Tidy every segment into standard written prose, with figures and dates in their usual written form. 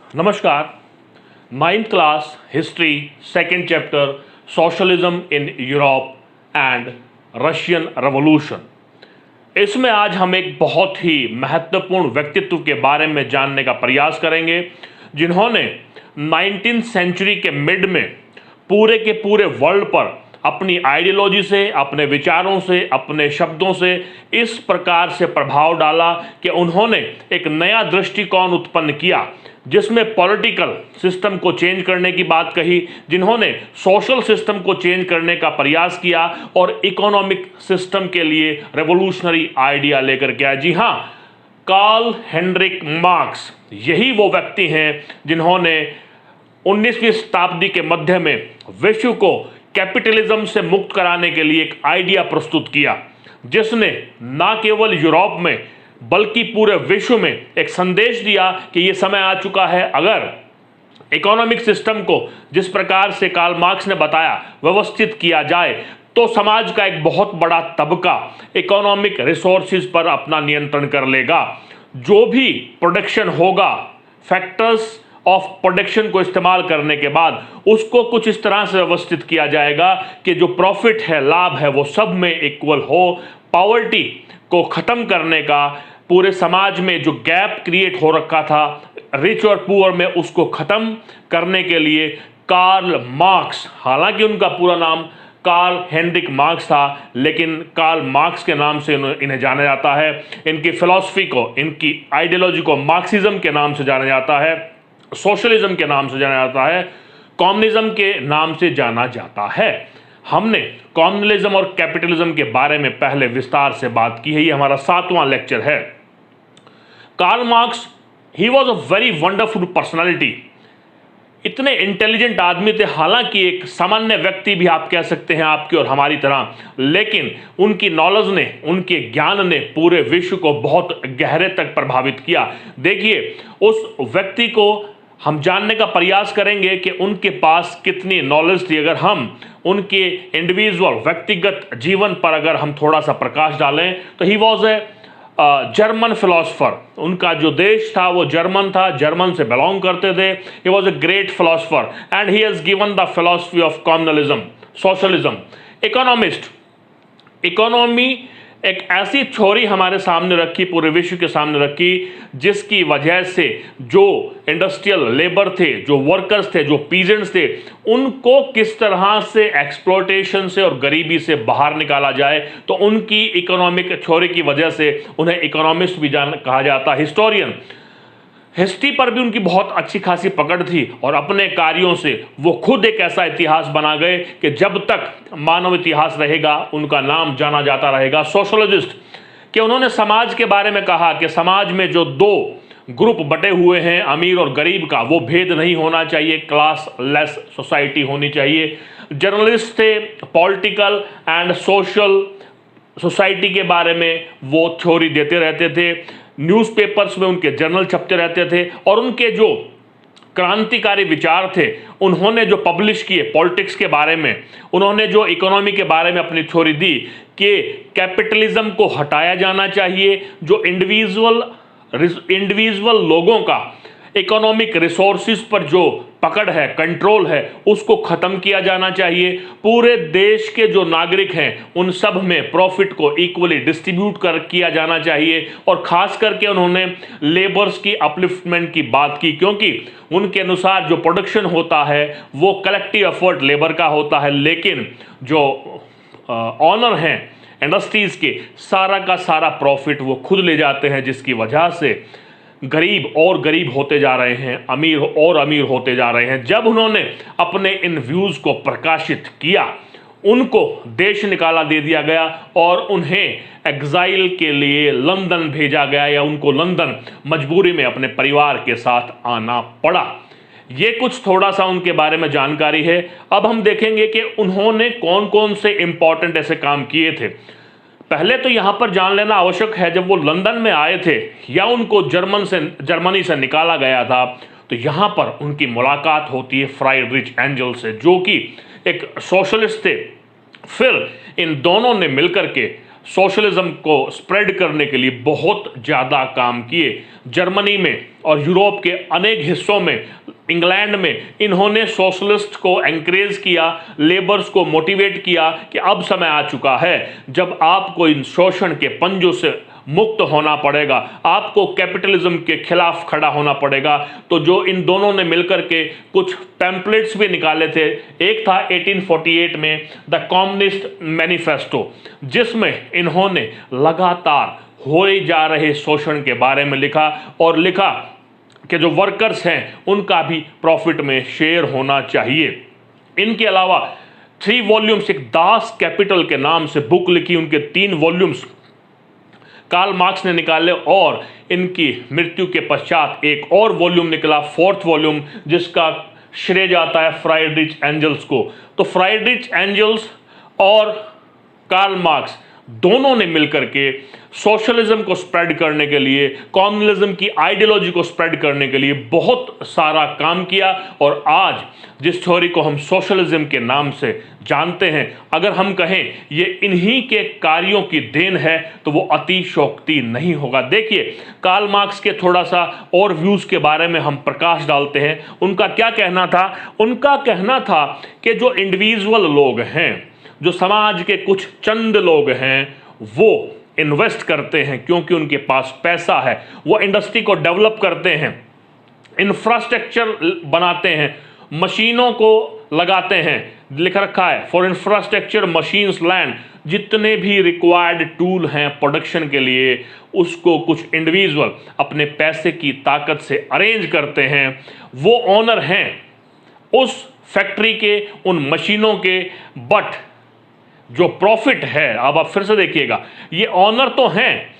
नमस्कार। Ninth class history second chapter socialism in Europe and Russian revolution. इसमें आज हम एक बहुत ही महत्वपूर्ण व्यक्तित्व के बारे में जानने का प्रयास करेंगे जिन्होंने 19th सेंचुरी के मिड में पूरे के पूरे वर्ल्ड पर अपनी आइडियोलॉजी से, अपने विचारों से, अपने शब्दों से इस प्रकार से प्रभाव डाला कि उन्होंने एक नया दृष्टिकोण उत्पन्न किया जिसमें पॉलिटिकल सिस्टम को चेंज करने की बात कही, जिन्होंने सोशल सिस्टम को चेंज करने का प्रयास किया और इकोनॉमिक सिस्टम के लिए रेवोल्यूशनरी आइडिया लेकर के आया। जी हाँ, कार्ल हेनरिक मार्क्स यही वो व्यक्ति हैं जिन्होंने 19वीं शताब्दी के मध्य में विश्व को कैपिटलिज्म से मुक्त कराने के लिए एक आइडिया प्रस्तुत किया, जिसने न केवल यूरोप में बल्कि पूरे विश्व में एक संदेश दिया कि यह समय आ चुका है, अगर इकोनॉमिक सिस्टम को जिस प्रकार से कार्ल मार्क्स ने बताया व्यवस्थित किया जाए तो समाज का एक बहुत बड़ा तबका इकोनॉमिक रिसोर्सेज पर अपना नियंत्रण कर लेगा। जो भी प्रोडक्शन होगा, फैक्टर्स ऑफ प्रोडक्शन को इस्तेमाल करने के बाद उसको कुछ इस तरह से व्यवस्थित किया जाएगा कि जो प्रॉफिट है, लाभ है, वो सब में इक्वल हो। पॉवर्टी को ख़त्म करने का, पूरे समाज में जो गैप क्रिएट हो रखा था रिच और पुअर में, उसको ख़त्म करने के लिए कार्ल मार्क्स, हालांकि उनका पूरा नाम कार्ल हेनरिक मार्क्स था लेकिन कार्ल मार्क्स के नाम से इन्हें जाना जाता है। इनकी फिलॉसफी को, इनकी आइडियोलॉजी को मार्क्सिज्म के नाम से जाना जाता है, सोशलिज्म के नाम से जाना जाता है, कम्युनिज्म के नाम से जाना जाता है। हमने कम्युनलिज्म और कैपिटलिज्म के बारे में पहले विस्तार से बात की है, ये हमारा 7वां लेक्चर है। Karl Marx, he was a very wonderful personality. इतने इंटेलिजेंट आदमी थे, हालांकि एक सामान्य व्यक्ति भी आप कह सकते हैं आपकी और हमारी तरह, लेकिन उनकी नॉलेज ने, उनके ज्ञान ने पूरे विश्व को बहुत गहरे तक प्रभावित किया। देखिए, उस व्यक्ति को हम जानने का प्रयास करेंगे कि उनके पास कितनी नॉलेज थी। अगर हम उनके इंडिविजुअल व्यक्तिगत जीवन पर अगर हम थोड़ा सा प्रकाश डालें तो he was a German philosopher. उनका जो देश था वो जर्मन था, जर्मन से बिलोंग करते थे। He was a great philosopher and he has given the philosophy of communalism, socialism. Economist, economy एक ऐसी थ्योरी हमारे सामने रखी, पूरे विश्व के सामने रखी, जिसकी वजह से जो इंडस्ट्रियल लेबर थे, जो वर्कर्स थे, जो पीजेंट्स थे, उनको किस तरह से एक्सप्लॉयटेशन से और गरीबी से बाहर निकाला जाए। तो उनकी इकोनॉमिक थ्योरी की वजह से उन्हें इकोनॉमिस्ट भी कहा जाता, हिस्टोरियन। हिस्ट्री पर भी उनकी बहुत अच्छी खासी पकड़ थी और अपने कार्यों से वो खुद एक ऐसा इतिहास बना गए कि जब तक मानव इतिहास रहेगा उनका नाम जाना जाता रहेगा। सोशलिस्ट कि उन्होंने समाज के बारे में कहा कि समाज में जो दो ग्रुप बटे हुए हैं, अमीर और गरीब का, वो भेद नहीं होना चाहिए, क्लास लेस सोसाइटी होनी चाहिए। जर्नलिस्ट थे, पॉलिटिकल एंड सोशल सोसाइटी के बारे में वो थ्योरी देते रहते थे। न्यूज़पेपर्स में उनके जर्नल छपते रहते थे और उनके जो क्रांतिकारी विचार थे उन्होंने जो पब्लिश किए पॉलिटिक्स के बारे में, उन्होंने जो इकोनॉमी के बारे में अपनी थ्योरी दी कि कैपिटलिज्म को हटाया जाना चाहिए, जो इंडिविजुअल लोगों का इकोनॉमिक रिसोर्सेज पर जो पकड़ है, कंट्रोल है, उसको ख़त्म किया जाना चाहिए। पूरे देश के जो नागरिक हैं उन सब में प्रॉफिट को इक्वली डिस्ट्रीब्यूट किया जाना चाहिए। और ख़ास करके उन्होंने लेबर्स की अपलिफ्टमेंट की बात की, क्योंकि उनके अनुसार जो प्रोडक्शन होता है वो कलेक्टिव एफर्ट लेबर का होता है, लेकिन जो ऑनर हैं इंडस्ट्रीज़ के, सारा का सारा प्रॉफिट वो खुद ले जाते हैं, जिसकी वजह से गरीब और गरीब होते जा रहे हैं, अमीर और अमीर होते जा रहे हैं। जब उन्होंने अपने इन व्यूज़ को प्रकाशित किया, उनको देश निकाला दे दिया गया और उन्हें एग्जाइल के लिए लंदन भेजा गया, या उनको लंदन मजबूरी में अपने परिवार के साथ आना पड़ा। ये कुछ थोड़ा सा उनके बारे में जानकारी है। अब हम देखेंगे कि उन्होंने कौन कौन से इंपॉर्टेंट ऐसे काम किए थे। पहले तो यहाँ पर जान लेना आवश्यक है, जब वो लंदन में आए थे या उनको जर्मनी से निकाला गया था, तो यहाँ पर उनकी मुलाकात होती है फ्राइडरिच एंजल से, जो कि एक सोशलिस्ट थे। फिर इन दोनों ने मिलकर के सोशलिज्म को स्प्रेड करने के लिए बहुत ज़्यादा काम किए। जर्मनी में और यूरोप के अनेक हिस्सों में, इंग्लैंड में इन्होंने सोशलिस्ट को एंकरेज किया, लेबर्स को मोटिवेट किया कि अब समय आ चुका है जब आपको इन शोषण के पंजों से मुक्त होना पड़ेगा, आपको कैपिटलिज्म के खिलाफ खड़ा होना पड़ेगा। तो जो इन दोनों ने मिलकर के कुछ पैम्पलेट्स भी निकाले थे, एक था 1848 में द कम्युनिस्ट मैनिफेस्टो, जिसमें इन्होंने लगातार हो जा रहे शोषण के बारे में लिखा और लिखा कि जो वर्कर्स हैं उनका भी प्रॉफिट में शेयर होना चाहिए। इनके अलावा 3 वॉल्यूम्स, एक दास कैपिटल के नाम से बुक लिखी, उनके 3 वॉल्यूम्स कार्ल मार्क्स ने निकाले और इनकी मृत्यु के पश्चात एक और वॉल्यूम निकला, 4th वॉल्यूम, जिसका श्रेय जाता है फ्राइडरिच एंजल्स को। तो फ्राइडरिच एंजल्स और कार्ल मार्क्स दोनों ने मिलकर के सोशलिज्म को स्प्रेड करने के लिए, कम्युनिज्म की आइडियोलॉजी को स्प्रेड करने के लिए बहुत सारा काम किया। और आज जिस थ्योरी को हम सोशलिज्म के नाम से जानते हैं, अगर हम कहें ये इन्हीं के कार्यों की देन है तो वो अतिशयोक्ति नहीं होगा। देखिए, कार्ल मार्क्स के थोड़ा सा और व्यूज के बारे में हम प्रकाश डालते हैं। उनका क्या कहना था? उनका कहना था कि जो इंडिविजुअल लोग हैं, जो समाज के कुछ चंद लोग हैं, वो इन्वेस्ट करते हैं क्योंकि उनके पास पैसा है, वो इंडस्ट्री को डेवलप करते हैं, इंफ्रास्ट्रक्चर बनाते हैं, मशीनों को लगाते हैं, लिख रखा है फॉर इंफ्रास्ट्रक्चर मशीन्स लैंड, जितने भी रिक्वायर्ड टूल हैं प्रोडक्शन के लिए, उसको कुछ इंडिविजुअल अपने पैसे की ताकत से अरेंज करते हैं। वो ऑनर हैं उस फैक्ट्री के, उन मशीनों के, बट जो प्रॉफिट है, अब आप फिर से देखिएगा, ये ऑनर तो हैं,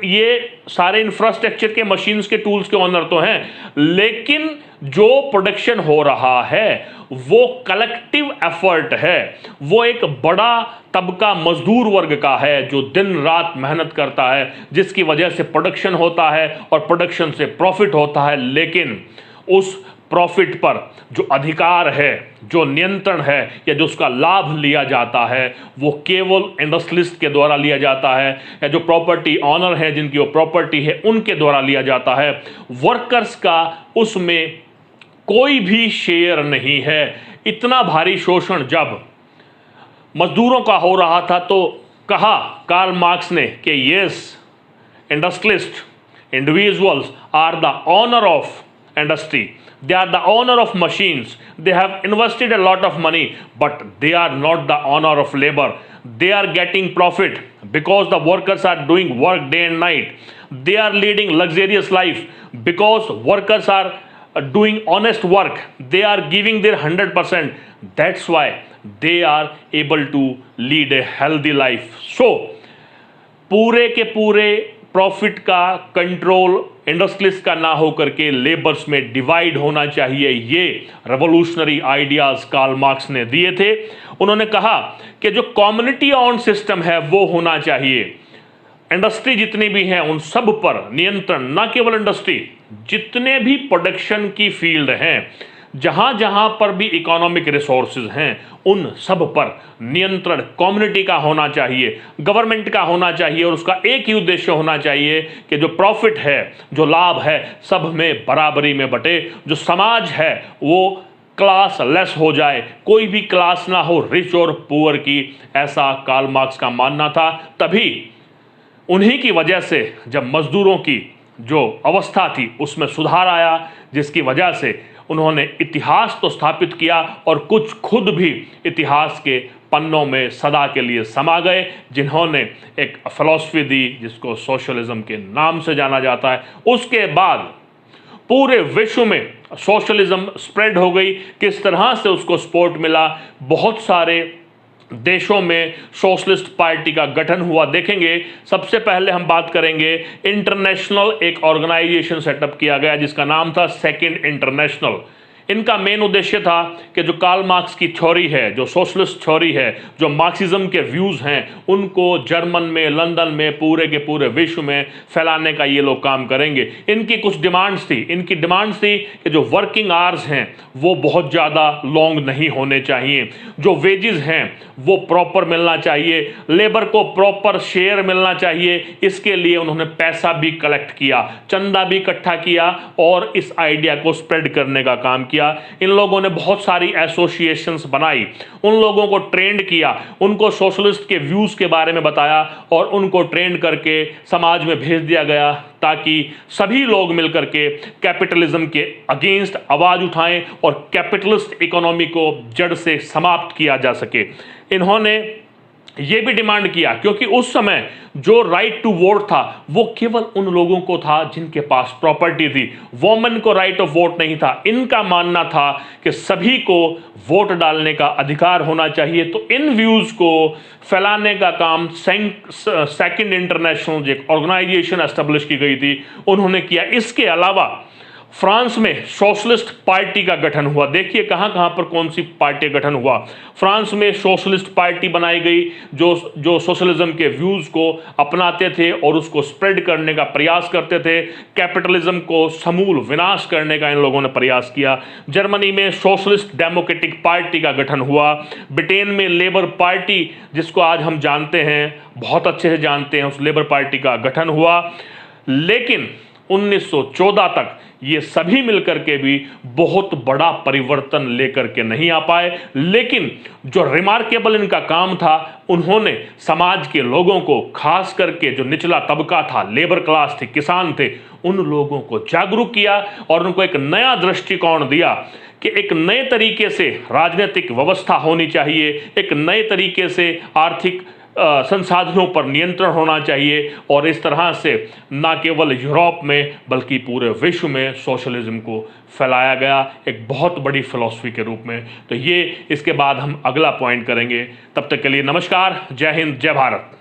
ये सारे इंफ्रास्ट्रक्चर के, मशीन्स के, टूल्स के ऑनर तो हैं, लेकिन जो प्रोडक्शन हो रहा है वो कलेक्टिव एफर्ट है, वो एक बड़ा तबका मजदूर वर्ग का है जो दिन रात मेहनत करता है, जिसकी वजह से प्रोडक्शन होता है और प्रोडक्शन से प्रॉफिट होता है। लेकिन उस प्रॉफिट पर जो अधिकार है, जो नियंत्रण है, या जो उसका लाभ लिया जाता है, वो केवल इंडस्ट्रियलिस्ट के द्वारा लिया जाता है, या जो प्रॉपर्टी ऑनर है, जिनकी वो प्रॉपर्टी है, उनके द्वारा लिया जाता है। वर्कर्स का उसमें कोई भी शेयर नहीं है। इतना भारी शोषण जब मजदूरों का हो रहा था तो कहा कार्ल मार्क्स ने कि yes, industrialist individuals are the owner of industry, they are the owner of machines, they have invested a lot of money, but they are not the owner of labor. They are getting profit because the workers are doing work day and night. They are leading luxurious life because workers are doing honest work. They are giving their 100%. That's why they are able to lead a healthy life. So पूरे के पूरे profit का control industrialist का ना होकर के labours में divide होना चाहिए। ये रेवोल्यूशनरी आइडियाज कार्ल मार्क्स ने दिए थे। उन्होंने कहा कि जो कम्युनिटी ऑन सिस्टम है वो होना चाहिए, इंडस्ट्री जितनी भी हैं उन सब पर नियंत्रण, ना केवल इंडस्ट्री, जितने भी प्रोडक्शन की फील्ड हैं, जहां जहां पर भी इकोनॉमिक रिसोर्सेज हैं, उन सब पर नियंत्रण कम्युनिटी का होना चाहिए, गवर्नमेंट का होना चाहिए, और उसका एक ही उद्देश्य होना चाहिए कि जो प्रॉफिट है, जो लाभ है, सब में बराबरी में बटे। जो समाज है वो क्लास लेस हो जाए, कोई भी क्लास ना हो रिच और पुअर की, ऐसा कार्ल मार्क्स का मानना था। तभी उन्हीं की वजह से जब मजदूरों की जो अवस्था थी उसमें सुधार आया, जिसकी वजह से उन्होंने इतिहास तो स्थापित किया और कुछ खुद भी इतिहास के पन्नों में सदा के लिए समा गए, जिन्होंने एक फिलॉसफी दी जिसको सोशलिज्म के नाम से जाना जाता है। उसके बाद पूरे विश्व में सोशलिज्म स्प्रेड हो गई। किस तरह से उसको सपोर्ट मिला, बहुत सारे देशों में सोशलिस्ट पार्टी का गठन हुआ देखेंगे। सबसे पहले हम बात करेंगे इंटरनेशनल, एक ऑर्गेनाइजेशन सेटअप किया गया जिसका नाम था सेकंड इंटरनेशनल। इनका मेन उद्देश्य था कि जो कार्ल मार्क्स की थ्योरी है, जो सोशलिस्ट थ्योरी है, जो मार्क्सिज्म के व्यूज़ हैं, उनको जर्मन में, लंदन में, पूरे के पूरे विश्व में फैलाने का ये लोग काम करेंगे। इनकी कुछ डिमांड्स थी। इनकी डिमांड्स थी कि जो वर्किंग आवर्स हैं वो बहुत ज़्यादा लॉन्ग नहीं होने चाहिए, जो वेजेस हैं वो प्रॉपर मिलना चाहिए, लेबर को प्रॉपर शेयर मिलना चाहिए। इसके लिए उन्होंने पैसा भी कलेक्ट किया, चंदा भी इकट्ठा किया और इस आइडिया को स्प्रेड करने का काम किया। इन लोगों ने बहुत सारी एसोसिएशंस बनाई, उन लोगों को ट्रेंड किया, उनको सोशलिस्ट के व्यूज के बारे में बताया और उनको ट्रेंड करके समाज में भेज दिया गया ताकि सभी लोग मिलकर के कैपिटलिज्म के अगेंस्ट आवाज उठाएं और कैपिटलिस्ट इकोनॉमी को जड़ से समाप्त किया जा सके। इन्होंने ये भी डिमांड किया, क्योंकि उस समय जो राइट टू वोट था वो केवल उन लोगों को था जिनके पास प्रॉपर्टी थी, वोमेन को राइट ऑफ वोट नहीं था। इनका मानना था कि सभी को वोट डालने का अधिकार होना चाहिए। तो इन व्यूज को फैलाने का काम सेकंड इंटरनेशनल जो ऑर्गेनाइजेशन एस्टेब्लिश की गई थी उन्होंने किया। इसके अलावा फ्रांस में सोशलिस्ट पार्टी का गठन हुआ। देखिए कहां कहां पर कौन सी पार्टी का गठन हुआ। फ्रांस में सोशलिस्ट पार्टी बनाई गई जो सोशलिज्म के व्यूज को अपनाते थे और उसको स्प्रेड करने का प्रयास करते थे। कैपिटलिज्म को समूल विनाश करने का इन लोगों ने प्रयास किया। जर्मनी में सोशलिस्ट डेमोक्रेटिक पार्टी का गठन हुआ। ब्रिटेन में लेबर पार्टी, जिसको आज हम जानते हैं, बहुत अच्छे से जानते हैं, उस लेबर पार्टी का गठन हुआ। लेकिन 1914 तक ये सभी मिलकर के भी बहुत बड़ा परिवर्तन लेकर के नहीं आ पाए। लेकिन जो रिमार्केबल इनका काम था, उन्होंने समाज के लोगों को, खास करके जो निचला तबका था, लेबर क्लास थे, किसान थे, उन लोगों को जागरूक किया और उनको एक नया दृष्टिकोण दिया कि एक नए तरीके से राजनीतिक व्यवस्था होनी चाहिए, एक नए तरीके से आर्थिक संसाधनों पर नियंत्रण होना चाहिए। और इस तरह से न केवल यूरोप में बल्कि पूरे विश्व में सोशलिज्म को फैलाया गया एक बहुत बड़ी फिलॉसफी के रूप में। तो ये इसके बाद हम अगला पॉइंट करेंगे। तब तक के लिए नमस्कार, जय हिंद, जय भारत।